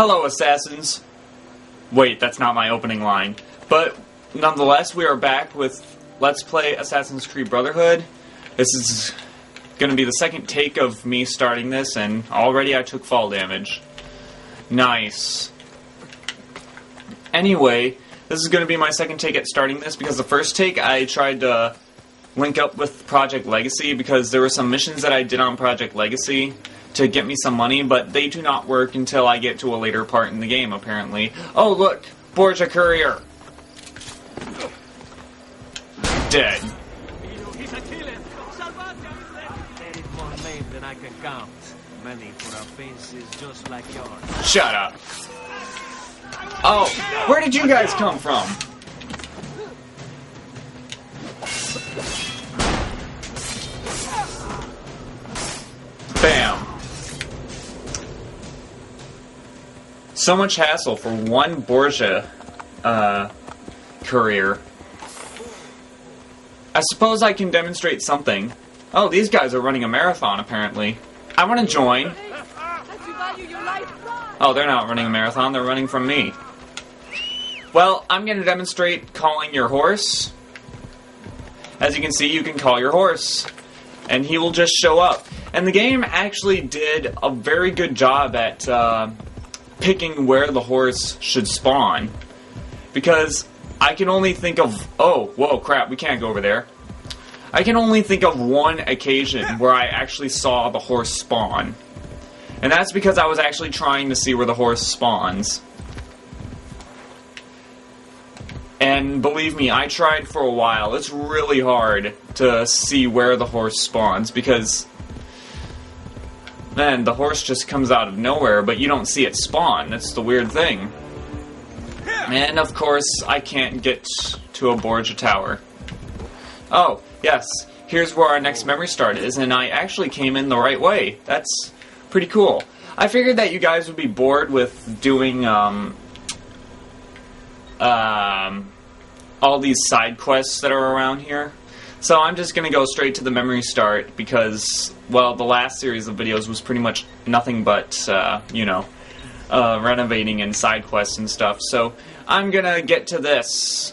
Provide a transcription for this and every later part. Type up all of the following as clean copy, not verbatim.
Hello, assassins. Wait, that's not my opening line. But nonetheless, we are back with Let's Play Assassin's Creed Brotherhood. This is going to be the second take of me starting this, and already I took fall damage. Nice. Anyway, this is going to be my second take at starting this, because the first take I tried to link up with Project Legacy, because there were some missions that I did on Project Legacy to get me some money, but they do not work until I get to a later part in the game, apparently. Oh, look! Borgia Courier! Dead. More names than I can count. Many for our faces just like yours. Shut up. Oh, where did you guys come from? Bam. So much hassle for one Borgia courier. I suppose I can demonstrate something. Oh, these guys are running a marathon, apparently. I want to join. Oh, they're not running a marathon, they're running from me. Well, I'm going to demonstrate calling your horse. As you can see, you can call your horse, and he will just show up. And the game actually did a very good job at picking where the horse should spawn. Because I can only think of... Oh, whoa, crap, we can't go over there. I can only think of one occasion where I actually saw the horse spawn. And that's because I was actually trying to see where the horse spawns. And believe me, I tried for a while. It's really hard to see where the horse spawns, because then the horse just comes out of nowhere, but you don't see it spawn. That's the weird thing. And of course, I can't get to a Borgia tower. Oh, yes, here's where our next memory start is, and I actually came in the right way. That's pretty cool. I figured that you guys would be bored with doing all these side quests that are around here. So I'm just going to go straight to the memory start because, well, the last series of videos was pretty much nothing but, you know, renovating and side quests and stuff. So I'm going to get to this.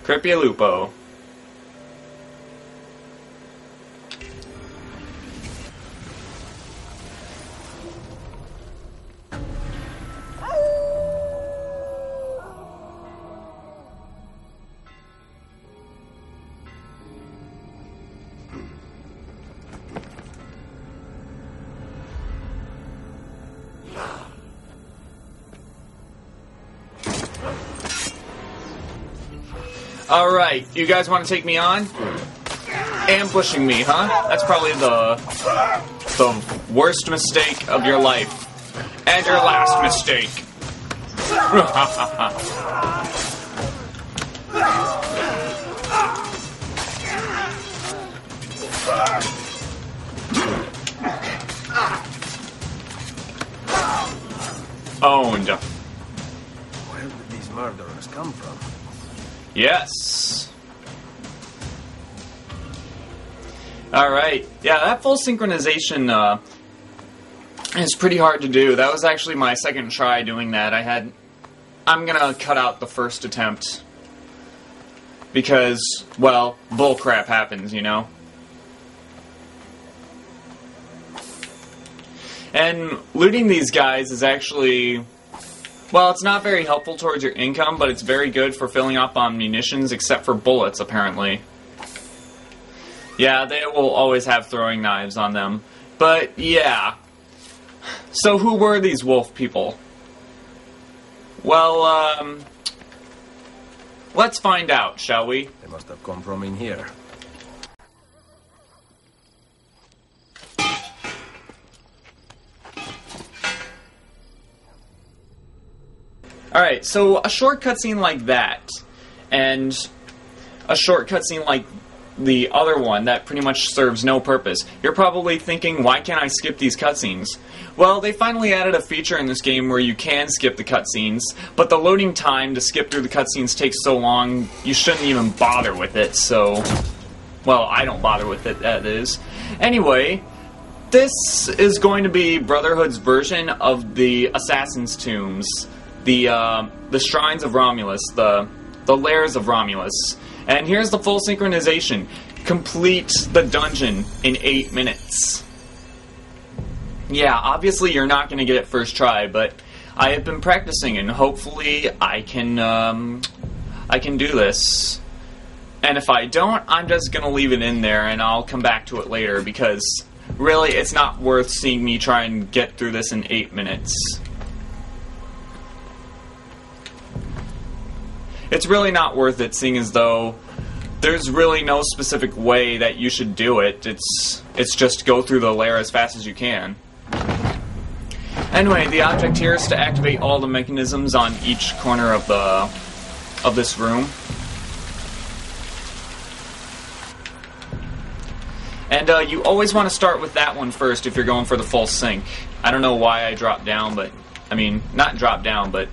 Lupo. Alright, you guys want to take me on? Ambushing me, huh? That's probably the worst mistake of your life. And your last mistake. Owned. Where did these murderers come from? Yes. Alright. Yeah, that full synchronization is pretty hard to do. That was actually my second try doing that. I'm gonna cut out the first attempt. Because, well, bullcrap happens, you know? And looting these guys is actually... Well, it's not very helpful towards your income, but it's very good for filling up on munitions, except for bullets, apparently. Yeah, they will always have throwing knives on them. But, yeah. So who were these wolf people? Well, let's find out, shall we? They must have come from in here. Alright, so a short cutscene like that, and a short cutscene like the other one that pretty much serves no purpose. You're probably thinking, why can't I skip these cutscenes? Well, they finally added a feature in this game where you can skip the cutscenes, but the loading time to skip through the cutscenes takes so long, you shouldn't even bother with it, so... Well, I don't bother with it, that is. Anyway, this is going to be Brotherhood's version of the Assassin's Tombs. The Shrines of Romulus, the Lairs of Romulus. And here's the full synchronization. Complete the dungeon in 8 minutes. Yeah, obviously you're not going to get it first try, but I have been practicing, and hopefully I can do this. And if I don't, I'm just going to leave it in there, and I'll come back to it later, because really, it's not worth seeing me try and get through this in 8 minutes. It's really not worth it, seeing as though there's really no specific way that you should do it. It's just go through the lair as fast as you can. Anyway, the object here is to activate all the mechanisms on each corner of this room. And you always want to start with that one first if you're going for the full sync. I don't know why I dropped down, but I mean, not dropped down, but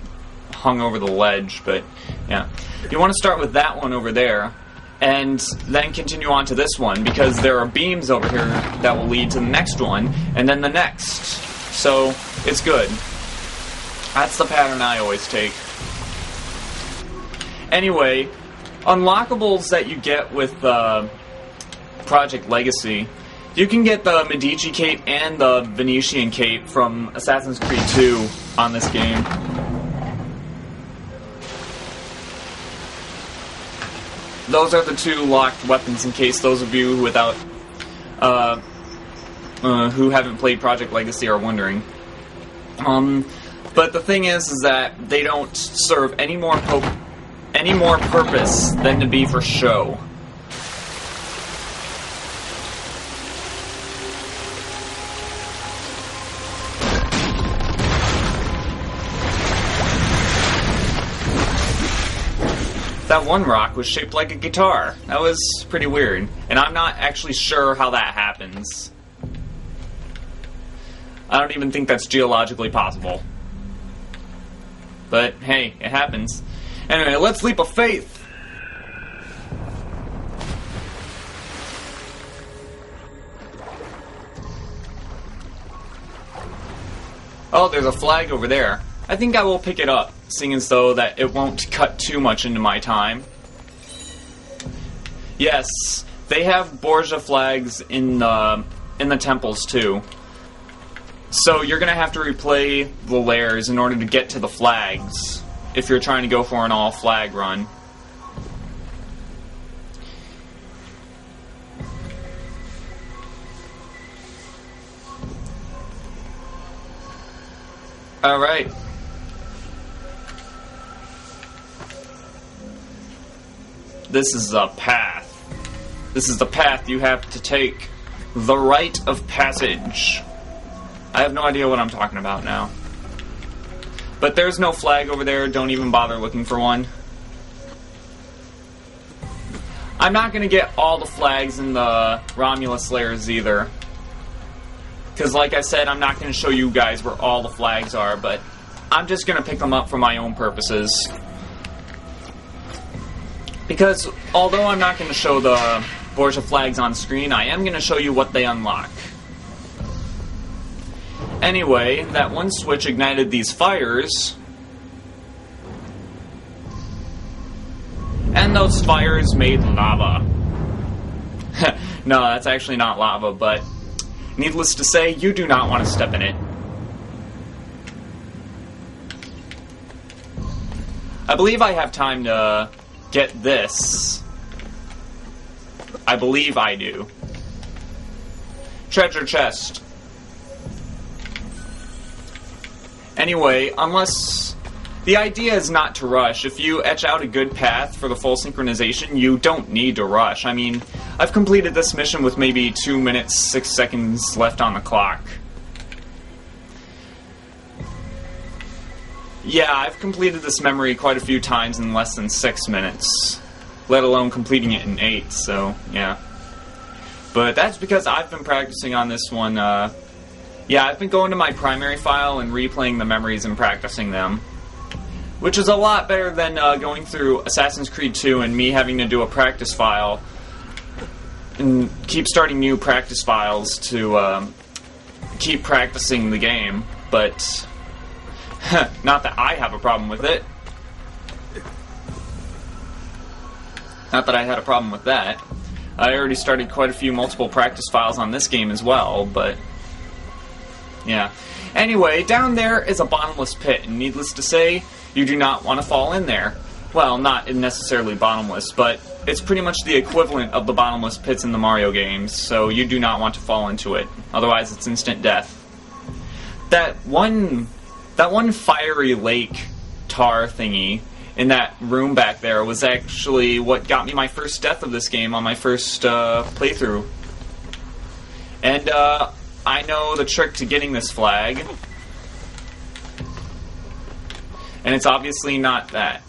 hung over the ledge, but yeah. You want to start with that one over there, and then continue on to this one, because there are beams over here that will lead to the next one, and then the next. So, it's good. That's the pattern I always take. Anyway, unlockables that you get with Project Legacy, you can get the Medici cape and the Venetian cape from Assassin's Creed 2 on this game. Those are the two locked weapons, in case those of you who haven't played Project Legacy are wondering. But the thing is that they don't serve any more purpose than to be for show. That one rock was shaped like a guitar. That was pretty weird. And I'm not actually sure how that happens. I don't even think that's geologically possible. But hey, it happens. Anyway, let's leap of faith! Oh, there's a flag over there. I think I will pick it up, seeing as though that it won't cut too much into my time. Yes, they have Borgia flags in the temples too. So you're gonna have to replay the lairs in order to get to the flags if you're trying to go for an all-flag run. Alright. This is a path. This is the path you have to take. The rite of passage. I have no idea what I'm talking about now. But there's no flag over there. Don't even bother looking for one. I'm not going to get all the flags in the Romulus lairs either. Because like I said, I'm not going to show you guys where all the flags are, but I'm just going to pick them up for my own purposes. Because although I'm not going to show the Borgia flags on screen, I am going to show you what they unlock. Anyway, that one switch ignited these fires. And those fires made lava. No, that's actually not lava, but needless to say, you do not want to step in it. I believe I have time to get this. I believe I do. Treasure chest. Anyway, unless... The idea is not to rush. If you etch out a good path for the full synchronization, you don't need to rush. I mean, I've completed this mission with maybe 2 minutes, 6 seconds left on the clock. Yeah, I've completed this memory quite a few times in less than 6 minutes. Let alone completing it in 8, so, yeah. But that's because I've been practicing on this one, yeah, I've been going to my primary file and replaying the memories and practicing them. Which is a lot better than going through Assassin's Creed 2 and me having to do a practice file and keep starting new practice files to keep practicing the game, but not that I have a problem with it. Not that I had a problem with that. I already started quite a few multiple practice files on this game as well, but yeah. Anyway, down there is a bottomless pit, and needless to say, you do not want to fall in there. Well, not necessarily bottomless, but it's pretty much the equivalent of the bottomless pits in the Mario games, so you do not want to fall into it. Otherwise, it's instant death. That one fiery lake tar thingy in that room back there was actually what got me my first death of this game on my first playthrough. And I know the trick to getting this flag. And it's obviously not that.